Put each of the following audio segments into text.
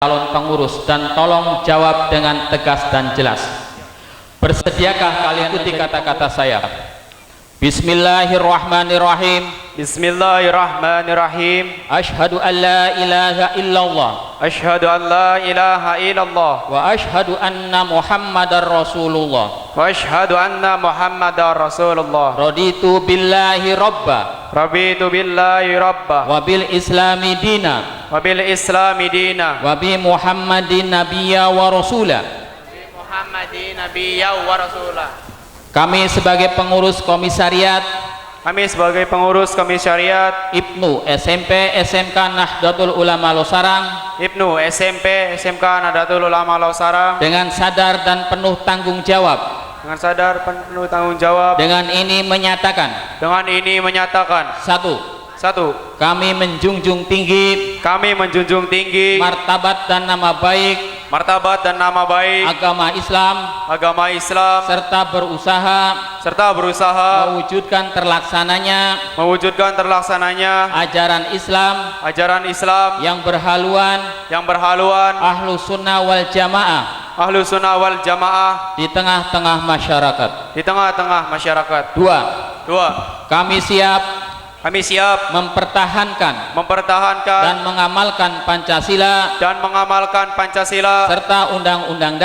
calon pengurus dan tolong jawab dengan tegas dan jelas. Bersediakah kalian ikuti kata-kata saya? Bismillahirrahmanirrahim. Bismillahirrahmanirrahim. Asyhadu an la ilaha illallah. Asyhadu an la ilaha illallah. Wa asyhadu anna Muhammadar Rasulullah. Wa asyhadu anna Muhammadar Rasulullah. Raditu billahi rabba. Rabitu billahi rabba. Wa bil islami dina. Wa bil islami dina. Wa bi Muhammadin nabiyya wa rasula. Bi Muhammadin nabiyya wa rasula. Kami sebagai pengurus komisariat Ibnu SMP SMK Nahdlatul Ulama Losarang dengan sadar dan penuh tanggung jawab dengan ini menyatakan satu, kami menjunjung tinggi martabat dan nama baik agama Islam serta berusaha mewujudkan terlaksananya ajaran Islam yang berhaluan Ahlus Sunnah wal Jamaah di tengah-tengah masyarakat. Dua, kami siap mempertahankan dan mengamalkan Pancasila serta Undang-Undang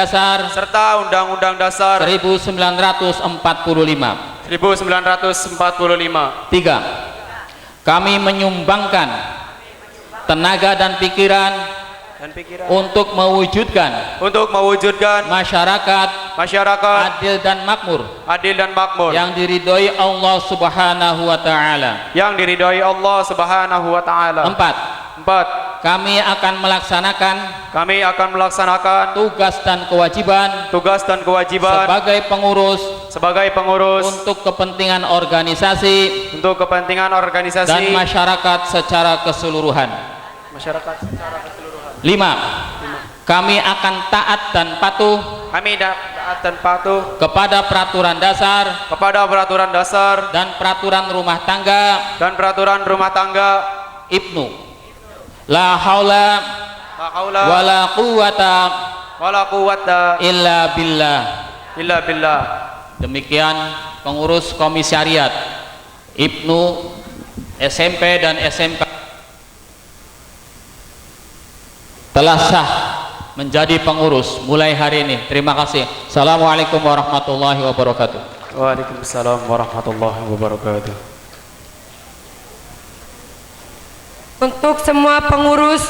Dasar 1945. Tiga, kami menyumbangkan tenaga dan pikiran untuk mewujudkan masyarakat adil dan makmur yang diridhoi Allah Subhanahu wa taala. Empat, kami akan melaksanakan tugas dan kewajiban sebagai pengurus untuk kepentingan organisasi dan masyarakat secara keseluruhan. Lima, kami akan taat dan patuh kepada peraturan dasar dan peraturan rumah tangga Ibnu. La haula wala quwata illa billah. Demikian pengurus komisariat Ibnu SMP dan SMK telah sah menjadi pengurus mulai hari ini. Terima kasih. Assalamualaikum warahmatullahi wabarakatuh. Waalaikumsalam warahmatullahi wabarakatuh. Untuk semua pengurus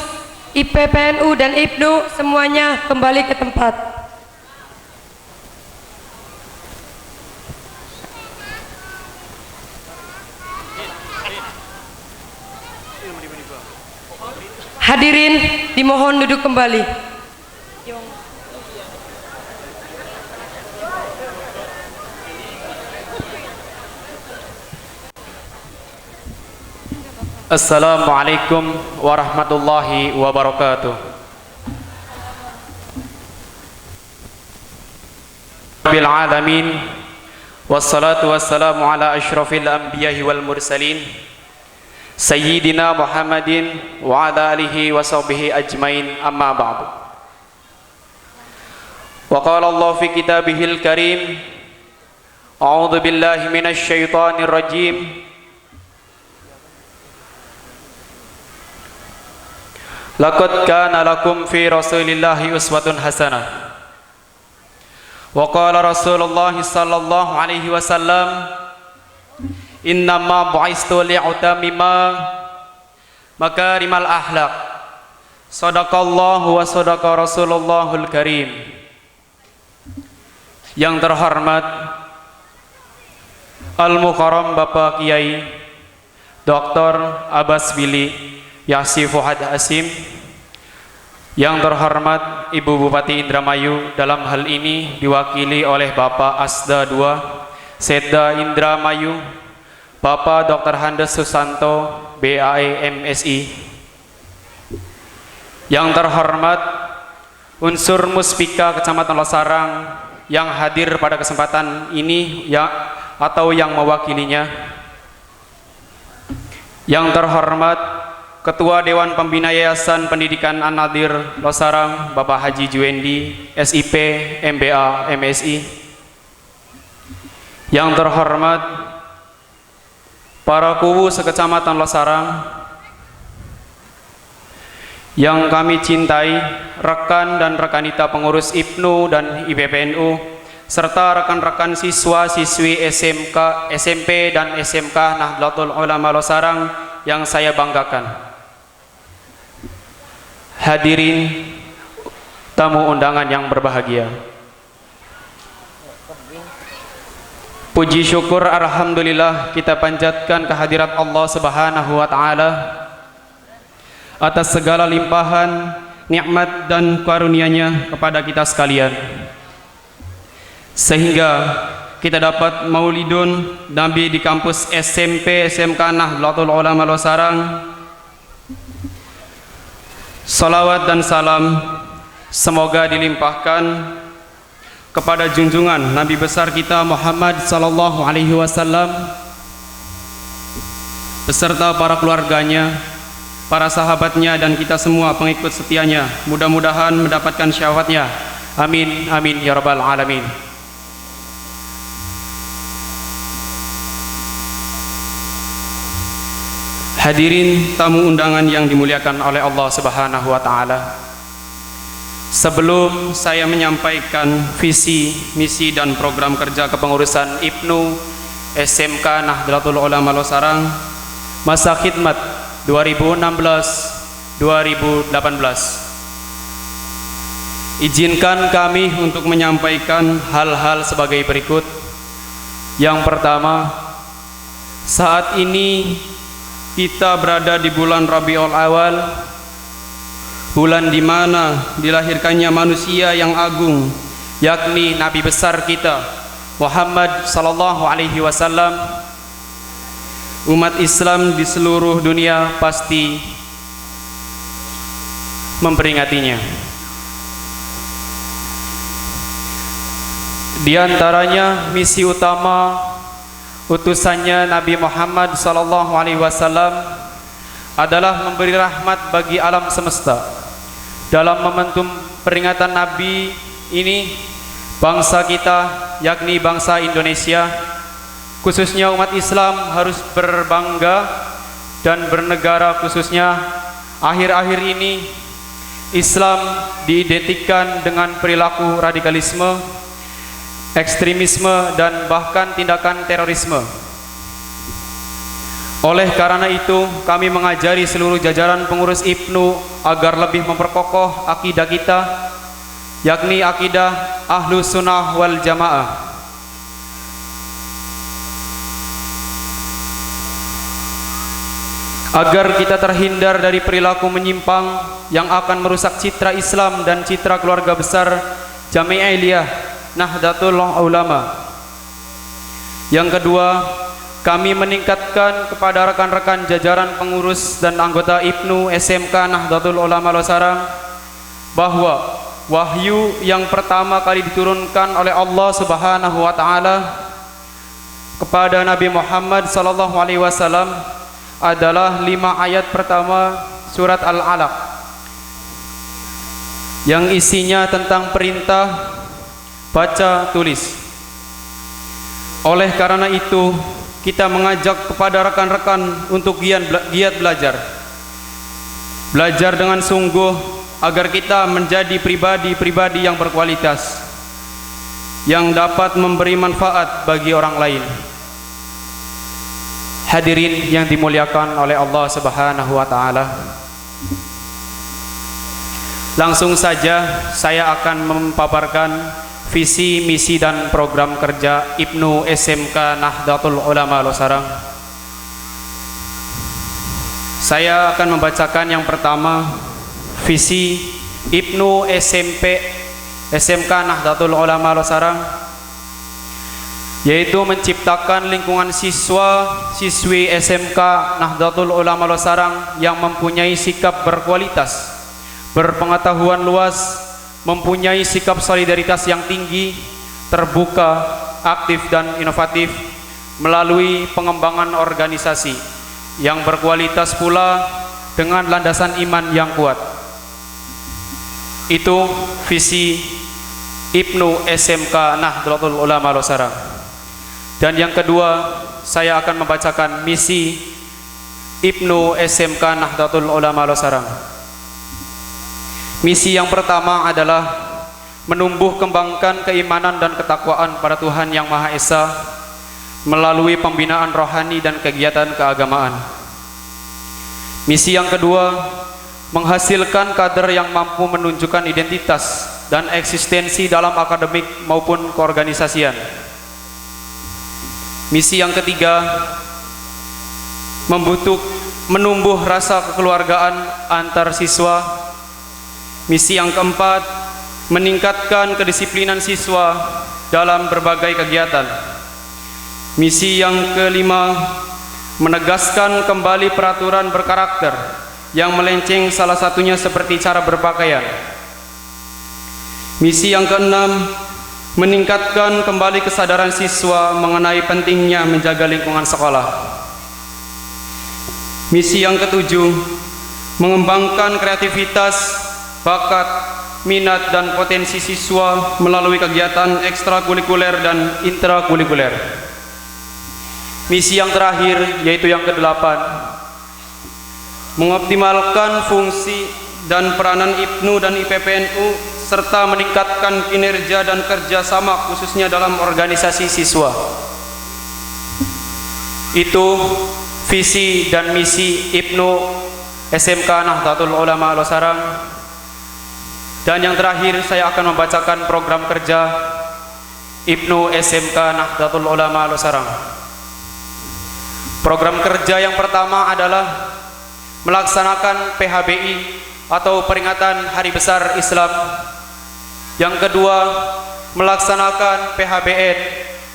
IPPNU dan IPNU semuanya kembali ke tempat. Hadirin dimohon duduk kembali. Assalamualaikum warahmatullahi wabarakatuh. Rabbil alamin wassalatu wassalamu ala asyrafil anbiya'i wal mursalin Sayyidina Muhammadin wa ala alihi wa sahbihi ajmain, amma ba'du. Wa qala Allah fi kitabihil karim, a'udzu billahi minasy syaithanir rajim. Laqad kana lakum fi rasulillahi uswatun hasanah. Wa qala Rasulullah sallallahu alaihi wasallam, innama bu'istu li'utamima makarimal akhlaq. Sadaqallahu wa sadaqa Rasulullahul Karim. Yang terhormat Al-Mukarram Bapak Kiai Dr. Abbas Billy Yahsi Fuhad Hasim, yang terhormat Ibu Bupati Indramayu, dalam hal ini diwakili oleh Bapak Asda II Setda Indramayu, Bapak Dr. Handes Susanto BAE MSI, yang terhormat unsur Muspika Kecamatan Losarang yang hadir pada kesempatan ini atau yang mewakilinya, yang terhormat Ketua Dewan Pembina Yayasan Pendidikan An-Nadir Losarang, Bapak Haji Juwendi, SIP, MBA, MSI. Yang terhormat para kuwu sekecamatan Losarang, yang kami cintai, rekan dan rekanita pengurus IPNU dan IPPNU, serta rekan-rekan siswa-siswi SMK, SMP dan SMK Nahdlatul Ulama Losarang yang saya banggakan. Hadirin tamu undangan yang berbahagia, puji syukur alhamdulillah kita panjatkan kehadirat Allah Subhanahu wa taala atas segala limpahan nikmat dan karunia-Nya kepada kita sekalian, sehingga kita dapat maulidun Nabi di kampus SMP SMK Nahdlatul Ulama Losarang. Salawat dan salam semoga dilimpahkan kepada junjungan Nabi besar kita Muhammad sallallahu alaihi wasallam beserta para keluarganya, para sahabatnya, dan kita semua pengikut setianya. Mudah-mudahan mendapatkan syafaatnya. Amin amin ya rabbal alamin. Hadirin tamu undangan yang dimuliakan oleh Allah Subhanahu wa taala. Sebelum saya menyampaikan visi, misi dan program kerja kepengurusan IPNU SMK Nahdlatul Ulama Losarang masa khidmat 2016-2018. Izinkan kami untuk menyampaikan hal-hal sebagai berikut. Yang pertama, saat ini kita berada di bulan Rabiul Awal, bulan di mana dilahirkannya manusia yang agung, yakni Nabi besar kita Muhammad sallallahu alaihi wasallam. Umat Islam di seluruh dunia pasti memperingatinya. Di antaranya misi utama utusannya Nabi Muhammad sallallahu alaihi wasallam adalah memberi rahmat bagi alam semesta. Dalam momentum peringatan Nabi ini, bangsa kita yakni bangsa Indonesia, khususnya umat Islam, harus berbangga dan bernegara. Khususnya akhir-akhir ini Islam diidentikan dengan perilaku radikalisme, ekstremisme, dan bahkan tindakan terorisme. Oleh karena itu, kami mengajari seluruh jajaran pengurus IPNU agar lebih memperkokoh akidah kita, yakni akidah Ahlus Sunnah wal Jamaah. Agar kita terhindar dari perilaku menyimpang yang akan merusak citra Islam dan citra keluarga besar Jami'iyah Nahdlatul Ulama. Yang kedua, kami meningkatkan kepada rekan-rekan jajaran pengurus dan anggota IPNU SMK Nahdlatul Ulama Losarang bahwa wahyu yang pertama kali diturunkan oleh Allah Subhanahu wa taala kepada Nabi Muhammad sallallahu alaihi wasallam adalah 5 ayat pertama surat Al-Alaq yang isinya tentang perintah baca tulis. Oleh karena itu, kita mengajak kepada rekan-rekan untuk giat belajar dengan sungguh agar kita menjadi pribadi-pribadi yang berkualitas, yang dapat memberi manfaat bagi orang lain. Hadirin yang dimuliakan oleh Allah Subhanahu wa taala, langsung saja saya akan memaparkan visi, misi, dan program kerja IPNU SMK Nahdlatul Ulama Losarang. Saya akan membacakan yang pertama, visi IPNU SMK Nahdlatul Ulama Losarang, yaitu menciptakan lingkungan siswa-siswi SMK Nahdlatul Ulama Losarang yang mempunyai sikap berkualitas, berpengetahuan luas, mempunyai sikap solidaritas yang tinggi, terbuka, aktif, dan inovatif melalui pengembangan organisasi yang berkualitas pula dengan landasan iman yang kuat. Itu visi Ibnu SMK Nahdlatul Ulama Losarang. Dan yang kedua, saya akan membacakan misi Ibnu SMK Nahdlatul Ulama Losarang. Misi yang pertama adalah menumbuh kembangkan keimanan dan ketakwaan pada Tuhan Yang Maha Esa melalui pembinaan rohani dan kegiatan keagamaan. Misi yang kedua, menghasilkan kader yang mampu menunjukkan identitas dan eksistensi dalam akademik maupun keorganisasian. Misi yang ketiga, menumbuh rasa kekeluargaan antar siswa. Misi yang keempat, meningkatkan kedisiplinan siswa dalam berbagai kegiatan. Misi yang kelima, menegaskan kembali peraturan berkarakter yang melenceng, salah satunya seperti cara berpakaian. Misi yang keenam, meningkatkan kembali kesadaran siswa mengenai pentingnya menjaga lingkungan sekolah. Misi yang ketujuh, mengembangkan kreativitas, bakat, minat dan potensi siswa melalui kegiatan ekstrakurikuler dan intrakurikuler. Misi yang terakhir, yaitu yang kedelapan, mengoptimalkan fungsi dan peranan IPNU dan IPPNU serta meningkatkan kinerja dan kerjasama khususnya dalam organisasi siswa. Itu visi dan misi IPNU SMK Nahdlatul Ulama Losarang. Dan yang terakhir, saya akan membacakan program kerja IPNU SMK Nahdlatul Ulama Losarang. Program kerja yang pertama adalah melaksanakan PHBI atau peringatan Hari Besar Islam. Yang kedua, melaksanakan PHBN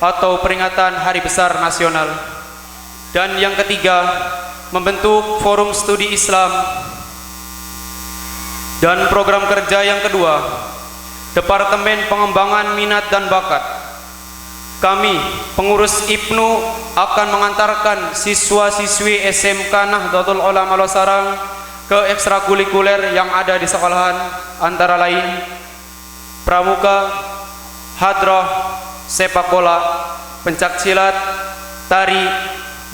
atau peringatan Hari Besar Nasional. Dan yang ketiga, membentuk forum studi Islam. Dan program kerja yang kedua, Departemen Pengembangan Minat dan Bakat. Kami, pengurus IPNU, akan mengantarkan siswa-siswi SMK Nahdlatul Ulama Losarang ke ekstrakurikuler yang ada di sekolahan, antara lain pramuka, hadrah, sepak bola, pencak silat, tari,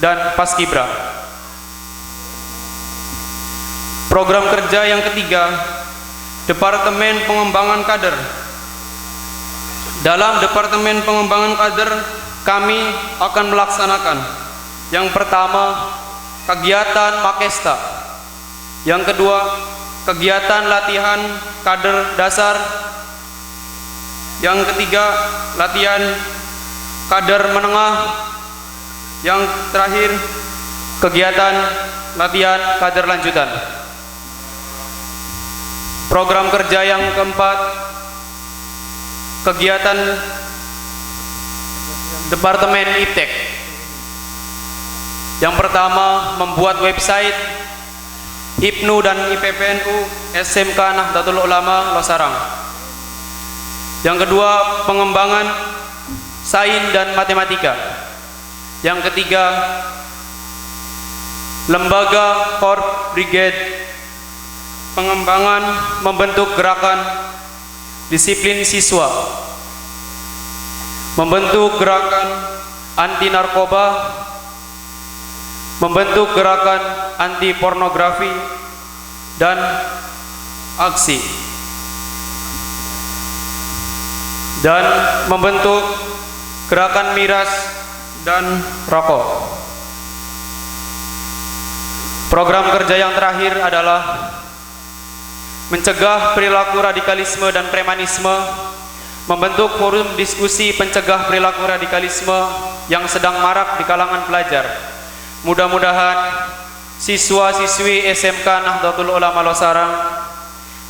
dan paskibra. Program kerja yang ketiga, Departemen Pengembangan Kader. Dalam Departemen Pengembangan Kader, kami akan melaksanakan yang pertama, kegiatan Makesta. Yang kedua, kegiatan latihan kader dasar. Yang ketiga, latihan kader menengah. Yang terakhir, kegiatan latihan kader lanjutan. Program kerja yang keempat, kegiatan Departemen Iptek. Yang pertama, membuat website IPNU dan IPPNU SMK Nahdlatul Ulama Losarang. Yang kedua, pengembangan sains dan matematika. Yang ketiga, lembaga Corp Brigade, pengembangan membentuk gerakan disiplin siswa, membentuk gerakan anti narkoba, membentuk gerakan anti pornografi, dan aksi, dan membentuk gerakan miras dan rokok. Program kerja yang terakhir adalah mencegah perilaku radikalisme dan premanisme, membentuk forum diskusi pencegah perilaku radikalisme yang sedang marak di kalangan pelajar. Mudah-mudahan siswa-siswi SMK Nahdlatul Ulama Losarang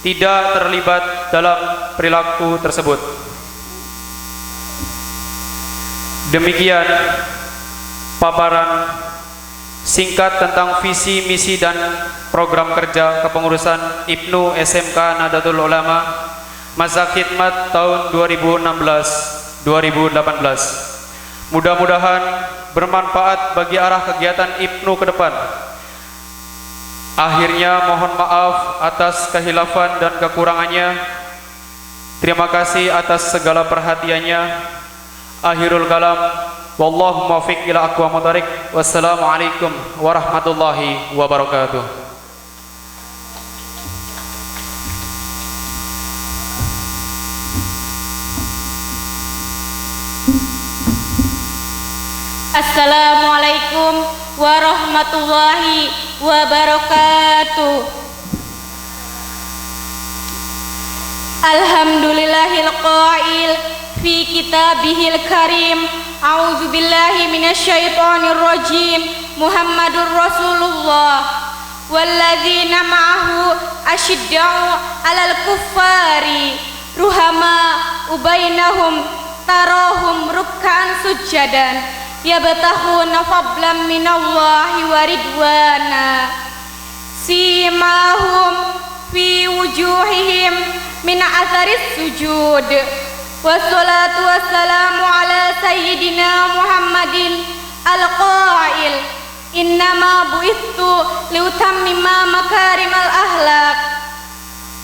tidak terlibat dalam perilaku tersebut. Demikian paparan singkat tentang visi, misi, dan program kerja kepengurusan IPNU SMK Nahdlatul Ulama masa khidmat tahun 2016-2018. Mudah-mudahan bermanfaat bagi arah kegiatan IPNU ke depan. Akhirnya mohon maaf atas kehilafan dan kekurangannya. Terima kasih atas segala perhatiannya. Akhirul kalam, wallahu muwaffiq ila aqwamit thoriq. Wassalamualaikum warahmatullahi wabarakatuh. Assalamualaikum warahmatullahi wabarakatuh. Alhamdulillahil qail fi kitabihil karim. A'udzu billahi minasyaitonir rajim. Muhammadur Rasulullah walladzina ma'ahu asyidda'u 'alal kuffari ruhama ubainahum tarahum ruk'an sujadan yabtaghuna fadlan minallahi wa ridwana simahum fi wujuhihim min atharis sujud wassalatu wassalamu ala sayyidina Muhammadin al-qail innama bu'ithu liutammima makarimal ahlak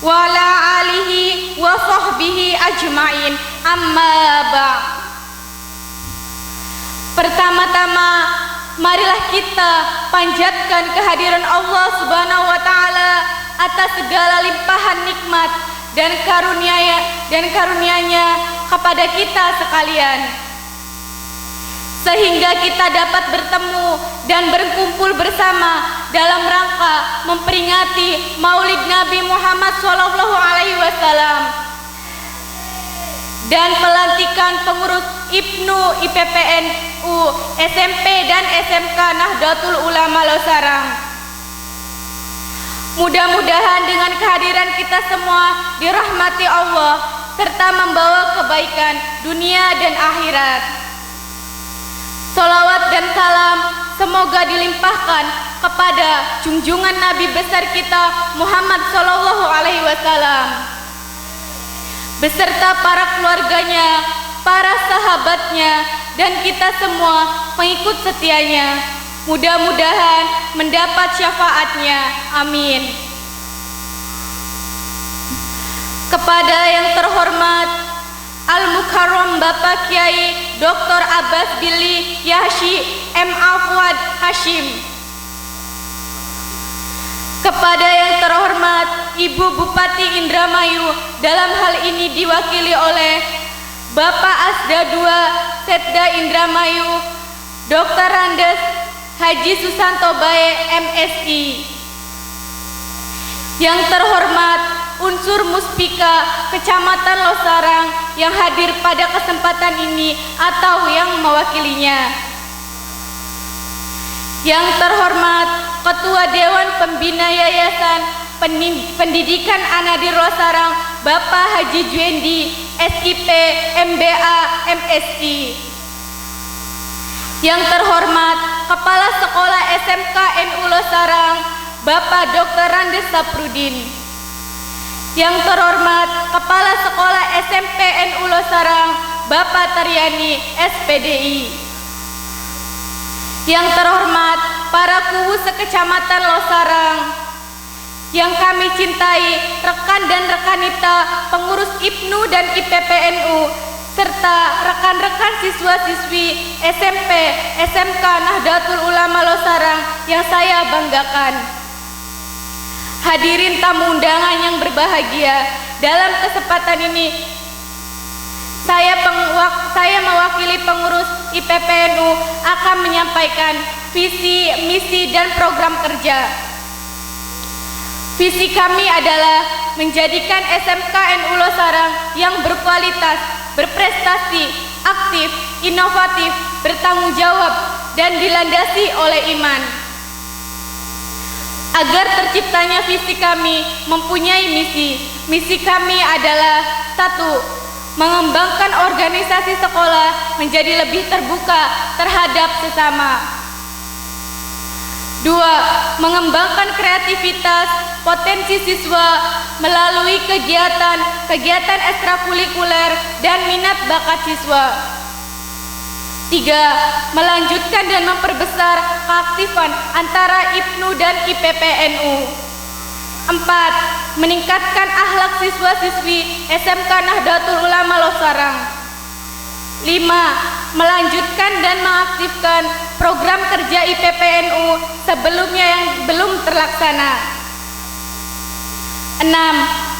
wa ala alihi wa sahbihi ajma'in amma ba'. Pertama-tama, marilah kita panjatkan kehadiran Allah Subhanahu wa taala atas segala limpahan nikmat dan karunia-Nya kepada kita sekalian. Sehingga kita dapat bertemu dan berkumpul bersama dalam rangka memperingati Maulid Nabi Muhammad SAW dan pelantikan pengurus IPNU, IPPNU, SMP dan SMK Nahdlatul Ulama Losarang. Mudah-mudahan dengan kehadiran kita semua dirahmati Allah serta membawa kebaikan dunia dan akhirat. Salawat dan salam semoga dilimpahkan kepada junjungan Nabi besar kita Muhammad SAW beserta para keluarganya, para sahabatnya, dan kita semua pengikut setianya. Mudah-mudahan mendapat syafaatnya. Amin. Kepada yang terhormat Al-Mukarram Bapak Kiai Dr. Abbas Billy Yahshi M.A. Fuad Hashim. Kepada yang terhormat Ibu Bupati Indramayu, dalam hal ini diwakili oleh Bapak Asda II Setda Indramayu Dr. Randes Haji Susanto Bae MSI. Yang terhormat unsur Muspika Kecamatan Losarang yang hadir pada kesempatan ini atau yang mewakilinya. Yang terhormat Ketua Dewan Pembina Yayasan Pendidikan Anadir Losarang Bapak Haji Juendi SIP MBA MSI. Yang terhormat Kepala Sekolah SMK NU Losarang Bapak Dr. Randes Saprudin. Yang terhormat Kepala Sekolah SMP NU Losarang Bapak Taryani SPDI. Yang terhormat para kuwu sekecamatan Losarang yang kami cintai, rekan dan rekanita pengurus IPNU dan IPPNU serta rekan-rekan siswa-siswi SMP, SMK Nahdlatul Ulama Losarang yang saya banggakan. Hadirin tamu undangan yang berbahagia, dalam kesempatan ini saya mewakili pengurus IPPNU akan menyampaikan visi, misi, dan program kerja. Visi kami adalah menjadikan SMK NU Losarang yang berkualitas, berprestasi, aktif, inovatif, bertanggung jawab, dan dilandasi oleh iman. Agar terciptanya visi kami mempunyai misi. Misi kami adalah 1. Mengembangkan organisasi sekolah menjadi lebih terbuka terhadap sesama. 2. Mengembangkan kreativitas potensi siswa melalui kegiatan ekstrakurikuler dan minat bakat siswa. 3. Melanjutkan dan memperbesar keaktifan antara IPNU dan IPPNU. 4. Meningkatkan akhlak siswa-siswi SMK Nahdlatul Ulama Losarang. 5. Melanjutkan dan mengaktifkan program kerja IPPNU sebelumnya yang belum terlaksana. 6.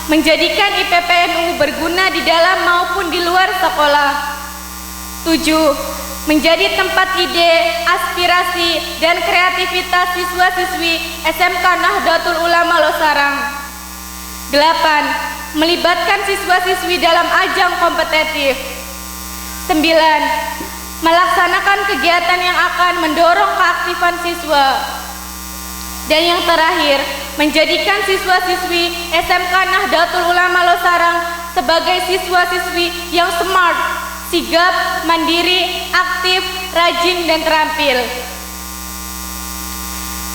Menjadikan IPPNU berguna di dalam maupun di luar sekolah. 7. Menjadi tempat ide, aspirasi, dan kreativitas siswa-siswi SMK Nahdlatul Ulama Losarang. 8. Melibatkan siswa-siswi dalam ajang kompetitif. 9. Melaksanakan kegiatan yang akan mendorong keaktifan siswa. Dan yang terakhir, menjadikan siswa-siswi SMK Nahdlatul Ulama Losarang sebagai siswa-siswi yang smart, sigap, mandiri, aktif, rajin, dan terampil.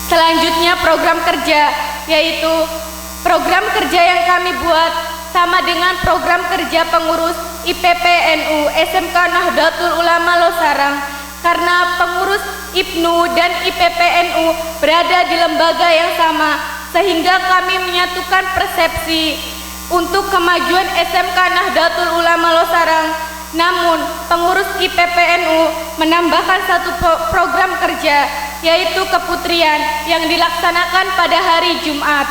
Selanjutnya program kerja, yaitu program kerja yang kami buat sama dengan program kerja pengurus IPPNU SMK Nahdlatul Ulama Losarang, karena pengurus IPNU dan IPPNU berada di lembaga yang sama, sehingga kami menyatukan persepsi untuk kemajuan SMK Nahdlatul Ulama Losarang. Namun pengurus IPPNU menambahkan satu program kerja, yaitu keputrian yang dilaksanakan pada hari Jumat.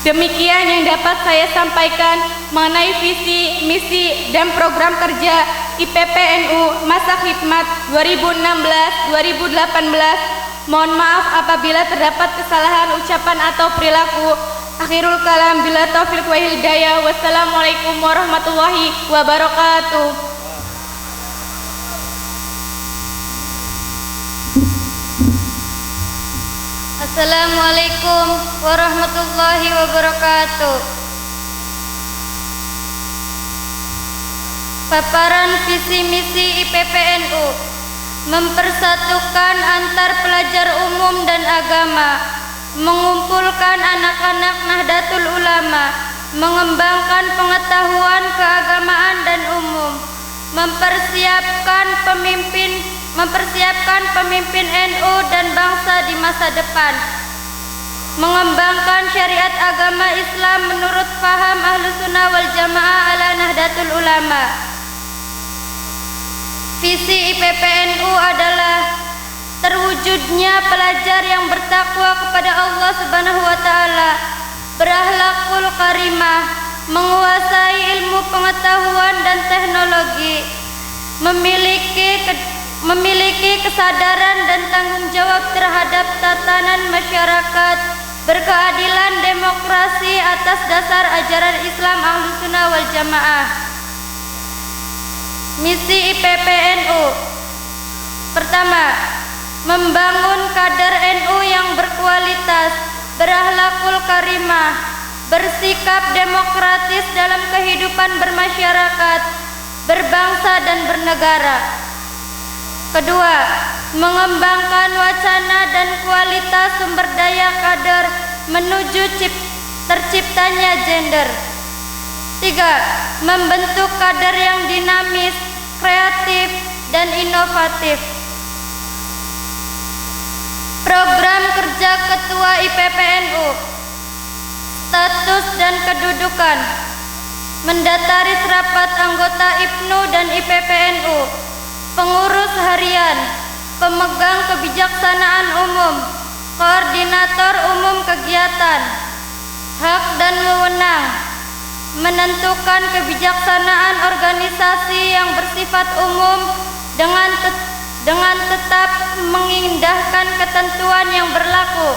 Demikian yang dapat saya sampaikan mengenai visi, misi, dan program kerja IPPNU masa khidmat 2016-2018. Mohon maaf apabila terdapat kesalahan ucapan atau perilaku. Akhirul kalam, bila taufiq wa hidayah. Wassalamualaikum warahmatullahi wabarakatuh. Assalamualaikum warahmatullahi wabarakatuh. Paparan visi misi IPPNU: mempersatukan antar pelajar umum dan agama, mengumpulkan anak-anak Nahdlatul Ulama, mengembangkan pengetahuan keagamaan dan umum, mempersiapkan pemimpin NU dan bangsa di masa depan, mengembangkan syariat agama Islam menurut faham Ahlussunnah wal Jamaah ala Nahdlatul Ulama. Visi IPPNU adalah terwujudnya pelajar yang bertakwa kepada Allah Subhanahu wa taala, berakhlakul karimah, menguasai ilmu pengetahuan dan teknologi, memiliki kesadaran dan tanggung jawab terhadap tatanan masyarakat, berkeadilan demokrasi atas dasar ajaran Islam Ahlussunnah wal Jamaah. Misi IPPNU: pertama, membangun kader NU yang berkualitas, berakhlakul karimah, bersikap demokratis dalam kehidupan bermasyarakat, berbangsa dan bernegara. Kedua, mengembangkan wacana dan kualitas sumber daya kader menuju terciptanya gender. Tiga, membentuk kader yang dinamis, kreatif, dan inovatif. Program kerja Ketua IPPNU: status dan kedudukan, mendatari rapat anggota IPNU dan IPPNU, pengurus harian, pemegang kebijaksanaan umum, koordinator umum kegiatan, hak dan wewenang, menentukan kebijaksanaan organisasi yang bersifat umum dengan tetap mengindahkan ketentuan yang berlaku,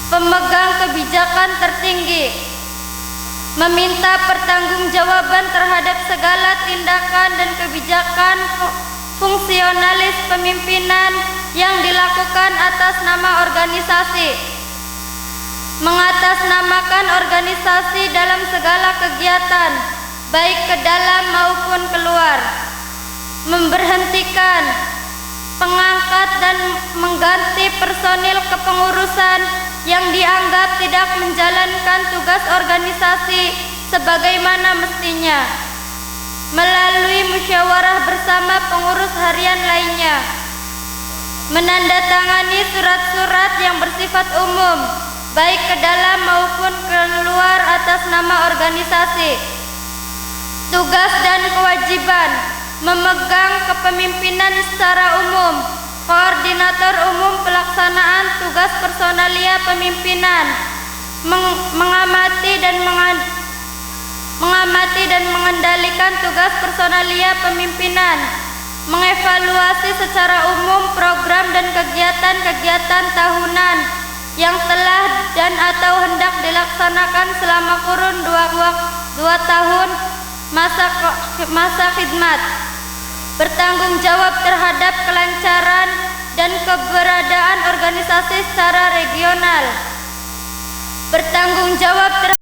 pemegang kebijakan tertinggi, meminta pertanggungjawaban terhadap segala tindakan dan kebijakan fungsionalis pemimpinan yang dilakukan atas nama organisasi, mengatasnamakan organisasi dalam segala kegiatan, baik ke dalam maupun keluar, memberhentikan, mengangkat dan mengganti personil kepengurusan yang dianggap tidak menjalankan tugas organisasi sebagaimana mestinya, melalui musyawarah bersama pengurus harian lainnya, menandatangani surat-surat yang bersifat umum, baik ke dalam maupun keluar atas nama organisasi. Tugas dan kewajiban: memegang kepemimpinan secara umum, koordinator umum pelaksanaan tugas personalia pemimpinan, mengamati dan mengendalikan tugas personalia pemimpinan, mengevaluasi secara umum program dan kegiatan-kegiatan tahunan yang telah dan atau hendak dilaksanakan selama kurun 2 tahun masa khidmat, bertanggung jawab terhadap kelancaran dan keberadaan organisasi secara regional, bertanggung jawab terhadap